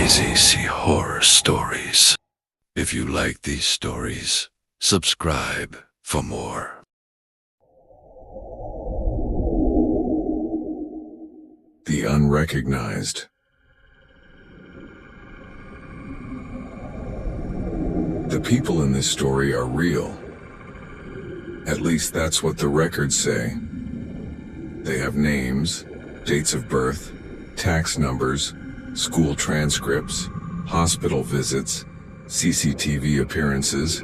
Crazy Sea Horror Stories. If you like these stories, subscribe for more. The Unrecognized. The people in this story are real. At least that's what the records say. They have names, dates of birth, tax numbers, school transcripts, hospital visits, CCTV appearances,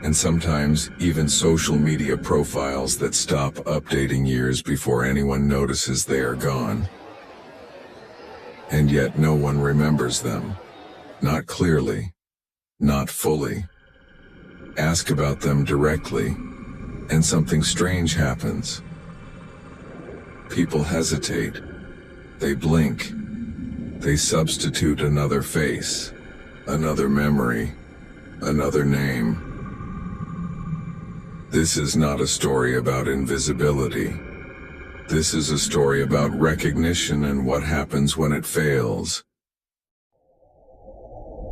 and sometimes even social media profiles that stop updating years before anyone notices they are gone. And yet no one remembers them. Not clearly. Not fully. Ask about them directly, and something strange happens. People hesitate. They blink. They substitute another face, another memory, another name. This is not a story about invisibility. This is a story about recognition and what happens when it fails.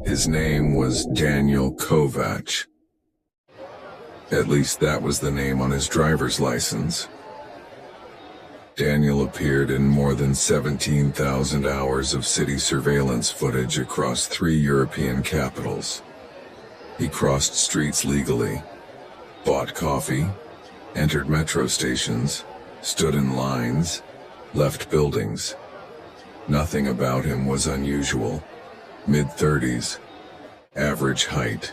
His name was Daniel Kovacs. At least that was the name on his driver's license. Daniel appeared in more than 17,000 hours of city surveillance footage across 3 European capitals. He crossed streets legally, bought coffee, entered metro stations, stood in lines, left buildings. Nothing about him was unusual. Mid-30s, average height,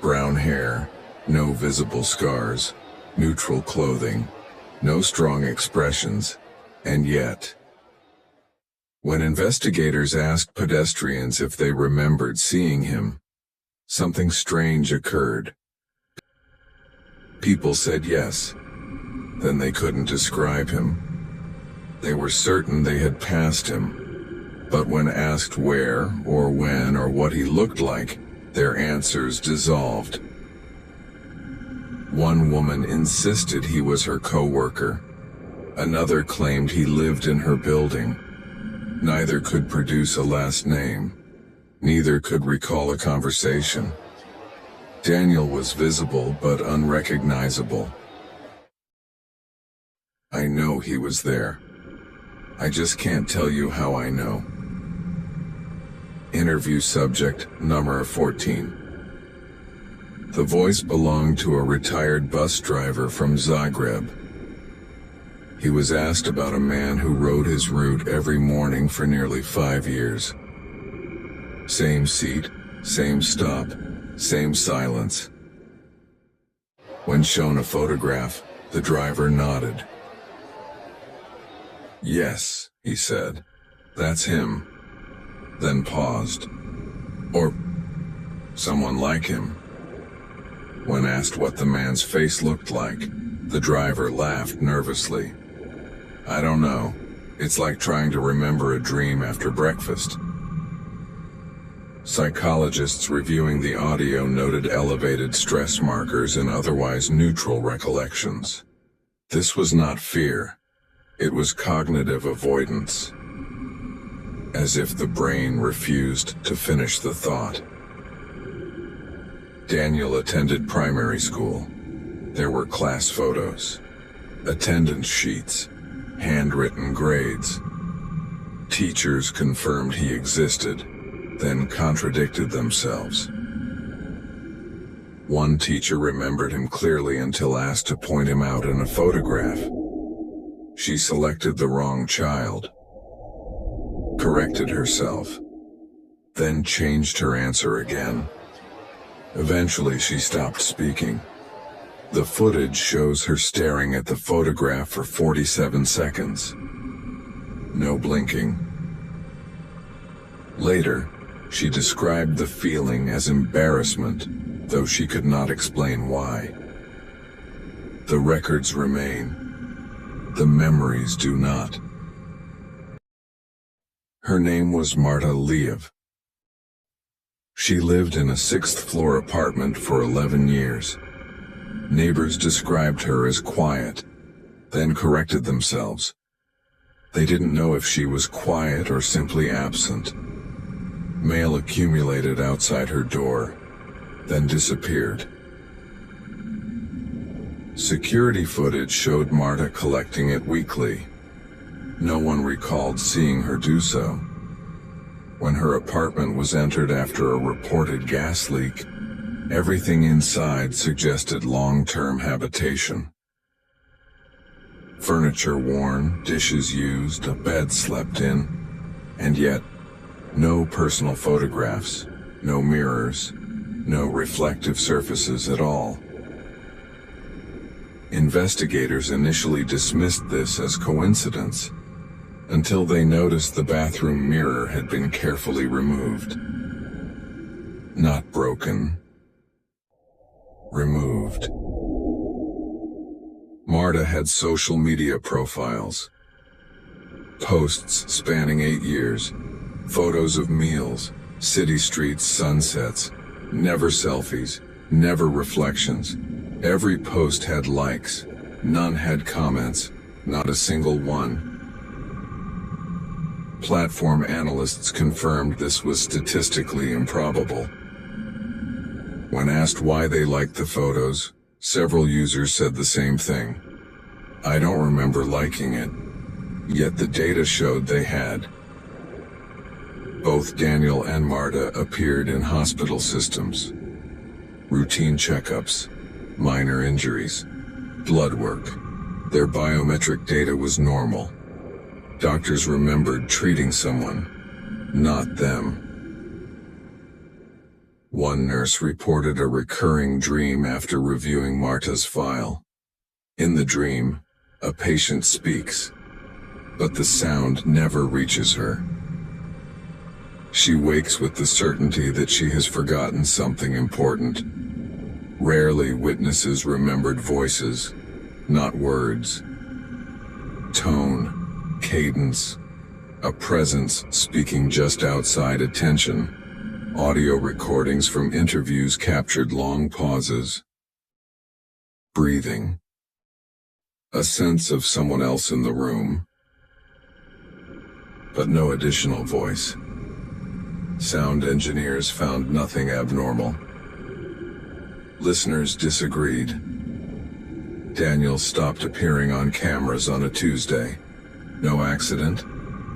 brown hair, no visible scars, neutral clothing, no strong expressions, and yet, when investigators asked pedestrians if they remembered seeing him, something strange occurred. People said yes. Then they couldn't describe him. They were certain they had passed him, but when asked where or when or what he looked like, their answers dissolved. One woman insisted he was her co-worker. Another claimed he lived in her building. Neither could produce a last name. Neither could recall a conversation. Daniel was visible but unrecognizable. I know he was there. I just can't tell you how I know. Interview subject number 14. The voice belonged to a retired bus driver from Zagreb. He was asked about a man who rode his route every morning for nearly 5 years. Same seat, same stop, same silence. When shown a photograph, the driver nodded. "Yes," he said, "that's him." Then paused. Or someone like him. When asked what the man's face looked like, the driver laughed nervously. "I don't know. It's like trying to remember a dream after breakfast." Psychologists reviewing the audio noted elevated stress markers and otherwise neutral recollections. This was not fear. It was cognitive avoidance. As if the brain refused to finish the thought. Daniel attended primary school. There were class photos, attendance sheets, handwritten grades. Teachers confirmed he existed, then contradicted themselves. One teacher remembered him clearly until asked to point him out in a photograph. She selected the wrong child, corrected herself, then changed her answer again. Eventually, she stopped speaking. The footage shows her staring at the photograph for 47 seconds. No blinking. Later, she described the feeling as embarrassment, though she could not explain why. The records remain. The memories do not. Her name was Marta Liev. She lived in a 6th-floor apartment for 11 years. Neighbors described her as quiet, then corrected themselves. They didn't know if she was quiet or simply absent. Mail accumulated outside her door, then disappeared. Security footage showed Marta collecting it weekly. No one recalled seeing her do so. When her apartment was entered after a reported gas leak, everything inside suggested long-term habitation. Furniture worn, dishes used, a bed slept in, and yet, no personal photographs, no mirrors, no reflective surfaces at all. Investigators initially dismissed this as coincidence, until they noticed the bathroom mirror had been carefully removed. Not broken. Removed. Marta had social media profiles. Posts spanning 8 years. Photos of meals, city streets, sunsets. Never selfies, never reflections. Every post had likes. None had comments. Not a single one. Platform analysts confirmed this was statistically improbable. When asked why they liked the photos, several users said the same thing. I don't remember liking it. Yet the data showed they had. Both Daniel and Marta appeared in hospital systems. Routine checkups, minor injuries, blood work. Their biometric data was normal. Doctors remembered treating someone, not them. One nurse reported a recurring dream after reviewing Marta's file. In the dream, a patient speaks, but the sound never reaches her. She wakes with the certainty that she has forgotten something important. Rarely witnesses remembered voices, not words. Tone, cadence, a presence speaking just outside attention. Audio recordings from interviews captured long pauses. Breathing. A sense of someone else in the room. But no additional voice. Sound engineers found nothing abnormal. Listeners disagreed. Daniel stopped appearing on cameras on a Tuesday. No accident,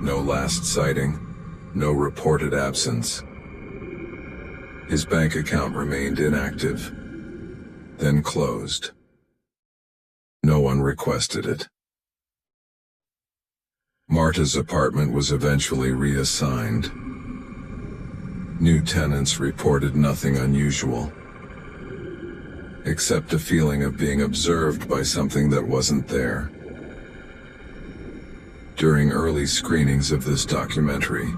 no last sighting, no reported absence. His bank account remained inactive, then closed. No one requested it. Marta's apartment was eventually reassigned. New tenants reported nothing unusual, except a feeling of being observed by something that wasn't there. During early screenings of this documentary,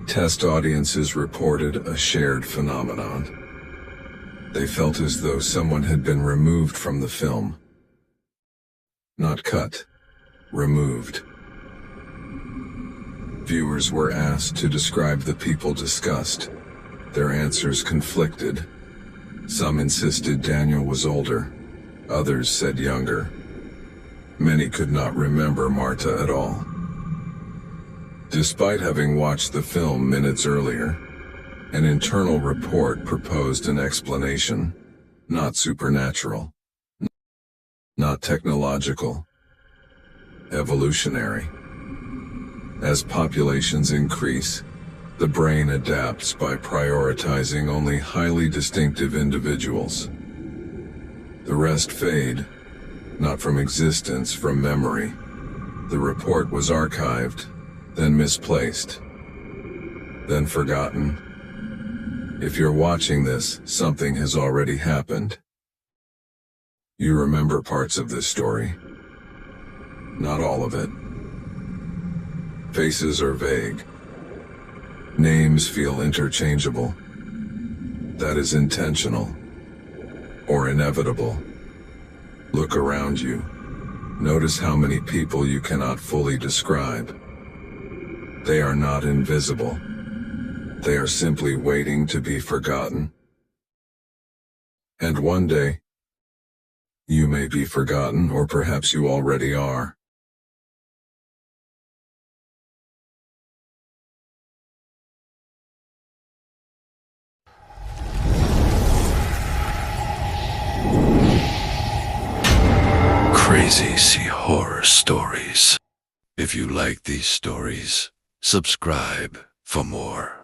test audiences reported a shared phenomenon. They felt as though someone had been removed from the film. Not cut, removed. Viewers were asked to describe the people discussed. Their answers conflicted. Some insisted Daniel was older. Others said younger. Many could not remember Marta at all. Despite having watched the film minutes earlier, an internal report proposed an explanation. Not supernatural. Not technological. Evolutionary. As populations increase, the brain adapts by prioritizing only highly distinctive individuals. The rest fade, not from existence, from memory. The report was archived, then misplaced, then forgotten. If you're watching this, something has already happened. You remember parts of this story. Not all of it. Faces are vague. Names feel interchangeable. That is intentional. Or inevitable. Look around you. Notice how many people you cannot fully describe. They are not invisible. They are simply waiting to be forgotten. And one day, you may be forgotten, or perhaps you already are. Crazy Sea Horror Stories. If you like these stories, subscribe for more.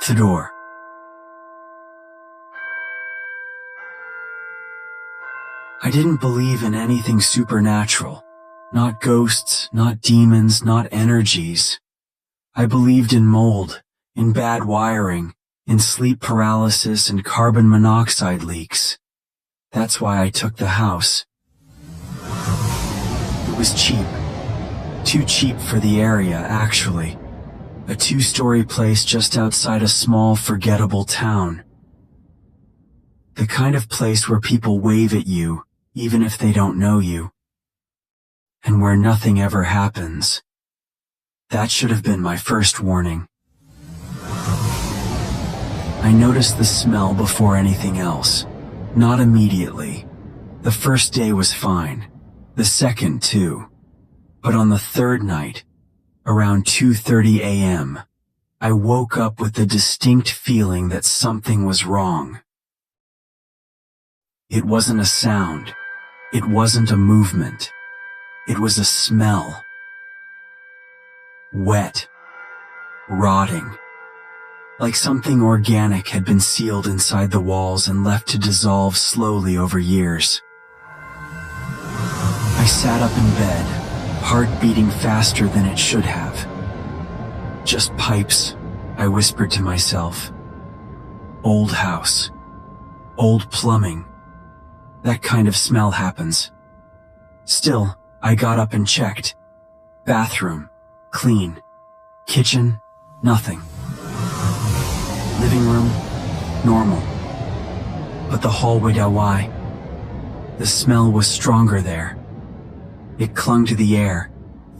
The door. I didn't believe in anything supernatural. Not ghosts, not demons, not energies. I believed in mold, in bad wiring, in sleep paralysis and carbon monoxide leaks. That's why I took the house. It was cheap. Too cheap for the area, actually. A 2-story place just outside a small, forgettable town. The kind of place where people wave at you, even if they don't know you. And where nothing ever happens. That should have been my first warning. I noticed the smell before anything else. Not immediately. The first day was fine. The second, too. But on the third night, around 2:30 a.m., I woke up with the distinct feeling that something was wrong. It wasn't a sound. It wasn't a movement. It was a smell. Wet. Rotting. Like something organic had been sealed inside the walls and left to dissolve slowly over years. I sat up in bed, heart beating faster than it should have. Just pipes, I whispered to myself. Old house. Old plumbing. That kind of smell happens. Still, I got up and checked. Bathroom. Clean. Kitchen. Nothing. Living room. Normal. But the hallway why? The smell was stronger there. It clung to the air,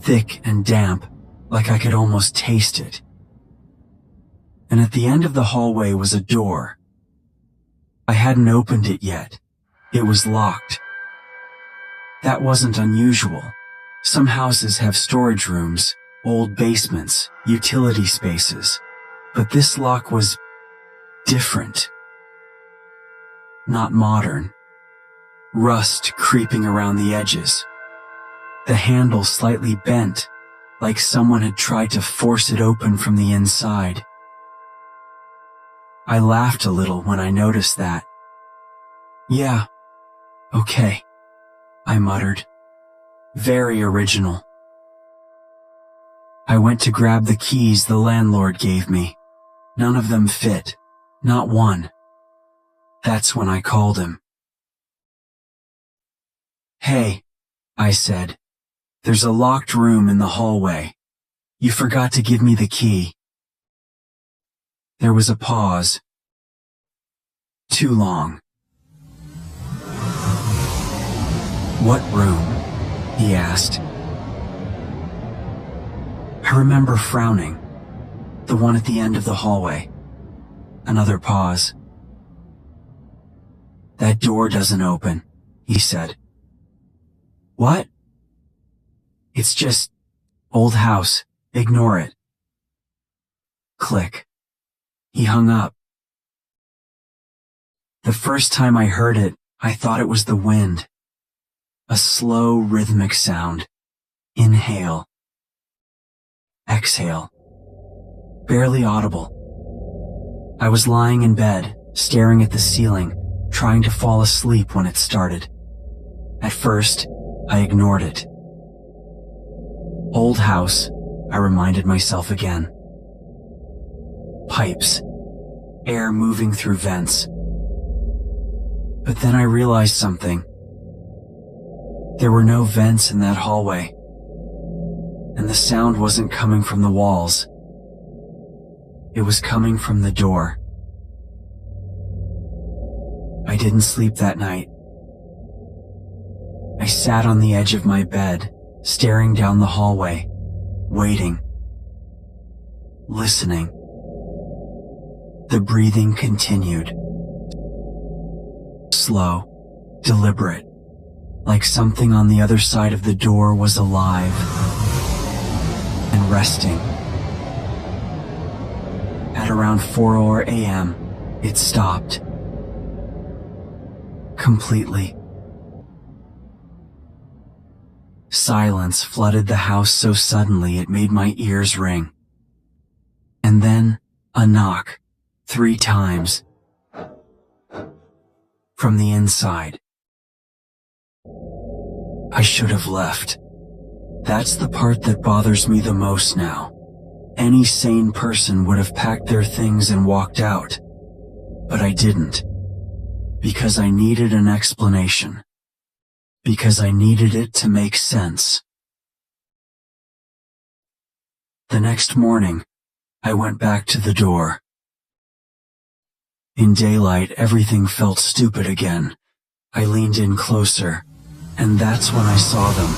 thick and damp, like I could almost taste it. And at the end of the hallway was a door. I hadn't opened it yet. It was locked. That wasn't unusual. Some houses have storage rooms, old basements, utility spaces. But this lock was different. Not modern. Rust creeping around the edges. The handle slightly bent, like someone had tried to force it open from the inside. I laughed a little when I noticed that. Yeah, okay, I muttered. Very original. I went to grab the keys the landlord gave me. None of them fit, not one. That's when I called him. Hey, I said. There's a locked room in the hallway. You forgot to give me the key. There was a pause. Too long. What room? He asked. I remember frowning. The one at the end of the hallway. Another pause. That door doesn't open, he said. What? It's just old house. Ignore it. Click. He hung up. The first time I heard it, I thought it was the wind. A slow, rhythmic sound. Inhale. Exhale. Barely audible. I was lying in bed, staring at the ceiling, trying to fall asleep when it started. At first, I ignored it. Old house, I reminded myself again. Pipes. Air moving through vents. But then I realized something. There were no vents in that hallway. And the sound wasn't coming from the walls. It was coming from the door. I didn't sleep that night. I sat on the edge of my bed, staring down the hallway, waiting, listening. The breathing continued. Slow, deliberate, like something on the other side of the door was alive and resting. At around 4 a.m., it stopped. completely. Silence flooded the house so suddenly it made my ears ring. And then a knock, 3 times. From the inside. I should have left. That's the part that bothers me the most now. Any sane person would have packed their things and walked out. But I didn't. Because I needed an explanation. Because I needed it to make sense. The next morning, I went back to the door. In daylight, everything felt stupid again. I leaned in closer, and that's when I saw them.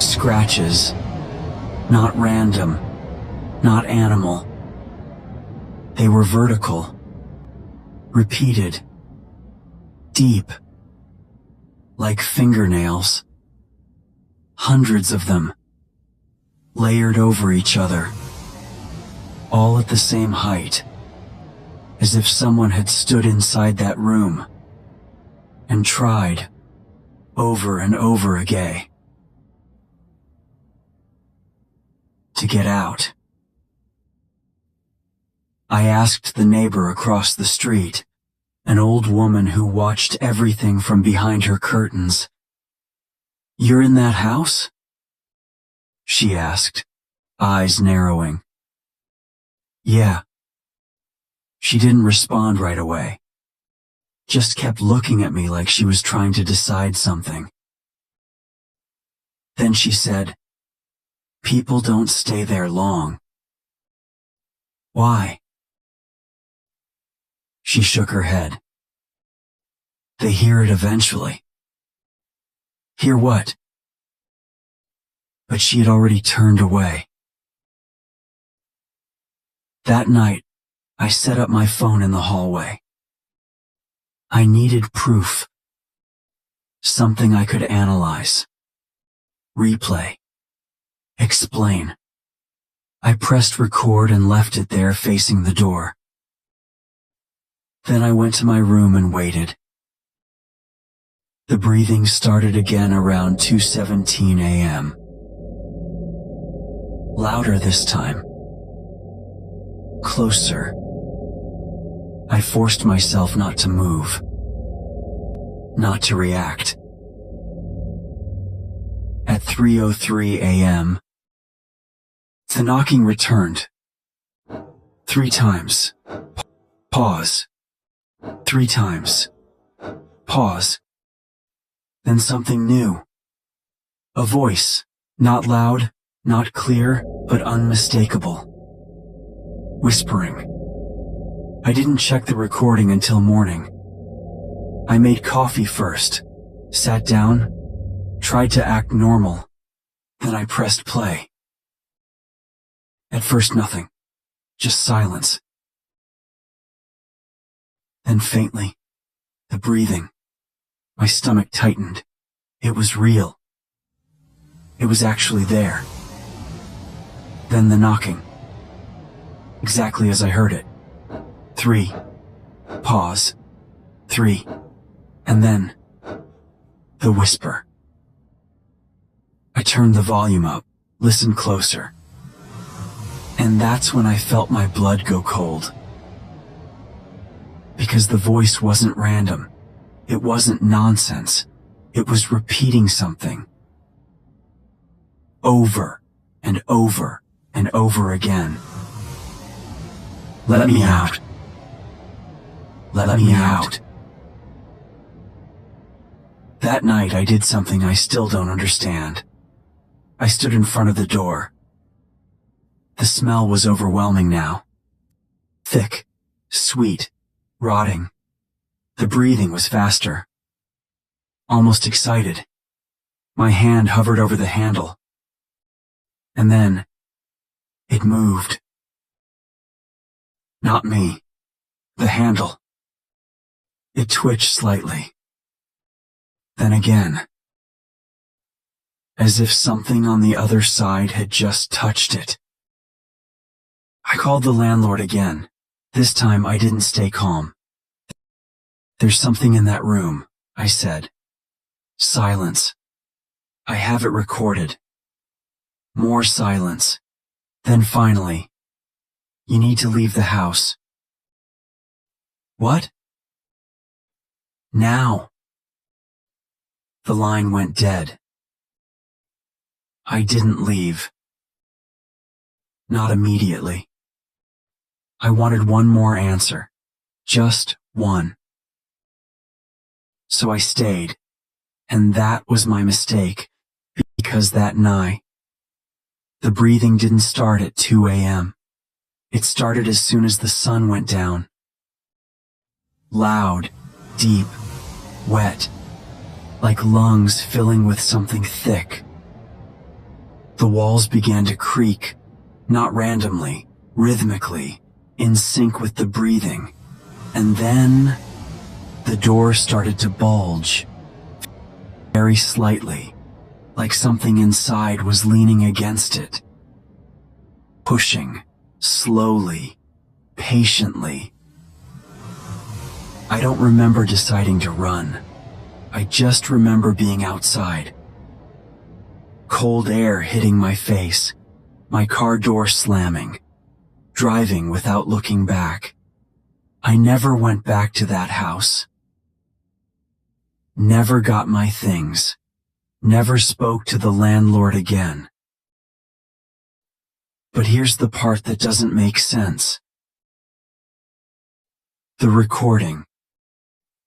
Scratches. Not random. Not animal. They were vertical. Repeated. Deep. Like fingernails. Hundreds of them. Layered over each other. All at the same height. As if someone had stood inside that room. And tried. Over and over again. To get out. I asked the neighbor across the street, an old woman who watched everything from behind her curtains. "You're in that house?" she asked, eyes narrowing. "Yeah." She didn't respond right away. Just kept looking at me like she was trying to decide something. Then she said, "People don't stay there long." "Why?" She shook her head. "They hear it eventually." "Hear what?" But she had already turned away. That night, I set up my phone in the hallway. I needed proof. Something I could analyze. Replay. Explain. I pressed record and left it there facing the door. Then I went to my room and waited. The breathing started again around 2:17 a.m. Louder this time. Closer. I forced myself not to move. Not to react. At 3:03 a.m., the knocking returned. 3 times. Pause. 3 times. Pause. Then something new. A voice. Not loud, not clear, but unmistakable. Whispering. I didn't check the recording until morning. I made coffee first, sat down, tried to act normal, then I pressed play. At first nothing, just silence. Then faintly, the breathing. My stomach tightened. It was real. It was actually there. Then the knocking. Exactly as I heard it. 3. Pause. 3. And then, the whisper. I turned the volume up, listened closer. And that's when I felt my blood go cold. Because the voice wasn't random. It wasn't nonsense. It was repeating something. Over and over and over again. Let me out. Let me out. That night I did something I still don't understand. I stood in front of the door. The smell was overwhelming now. Thick, sweet, rotting. The breathing was faster. Almost excited. My hand hovered over the handle. And then, it moved. Not me. The handle. It twitched slightly. Then again. As if something on the other side had just touched it. I called the landlord again. This time I didn't stay calm. There's something in that room, I said. Silence. I have it recorded. More silence. Then finally, you need to leave the house. What? Now. The line went dead. I didn't leave. Not immediately. I wanted one more answer. Just one. So I stayed. And that was my mistake, because that night, the breathing didn't start at 2 a.m. It started as soon as the sun went down. Loud, deep, wet, like lungs filling with something thick. The walls began to creak, not randomly, rhythmically, in sync with the breathing. And then, the door started to bulge, very slightly, like something inside was leaning against it. Pushing, slowly, patiently. I don't remember deciding to run. I just remember being outside. Cold air hitting my face, my car door slamming, driving without looking back. I never went back to that house. Never got my things. Never spoke to the landlord again. But here's the part that doesn't make sense. The recording.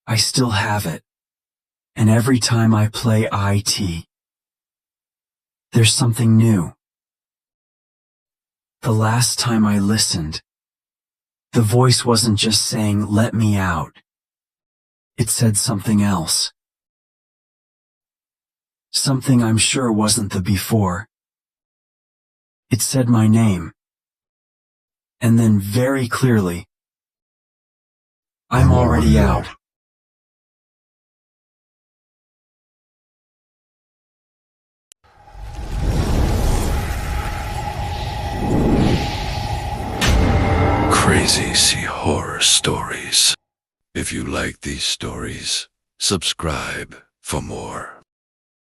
I still have it. And every time I play IT, there's something new. The last time I listened, the voice wasn't just saying, "Let me out." It said something else. Something I'm sure wasn't the before. It said my name. And then very clearly, "I'm already out." Crazy Sea Horror Stories. If you like these stories, subscribe for more.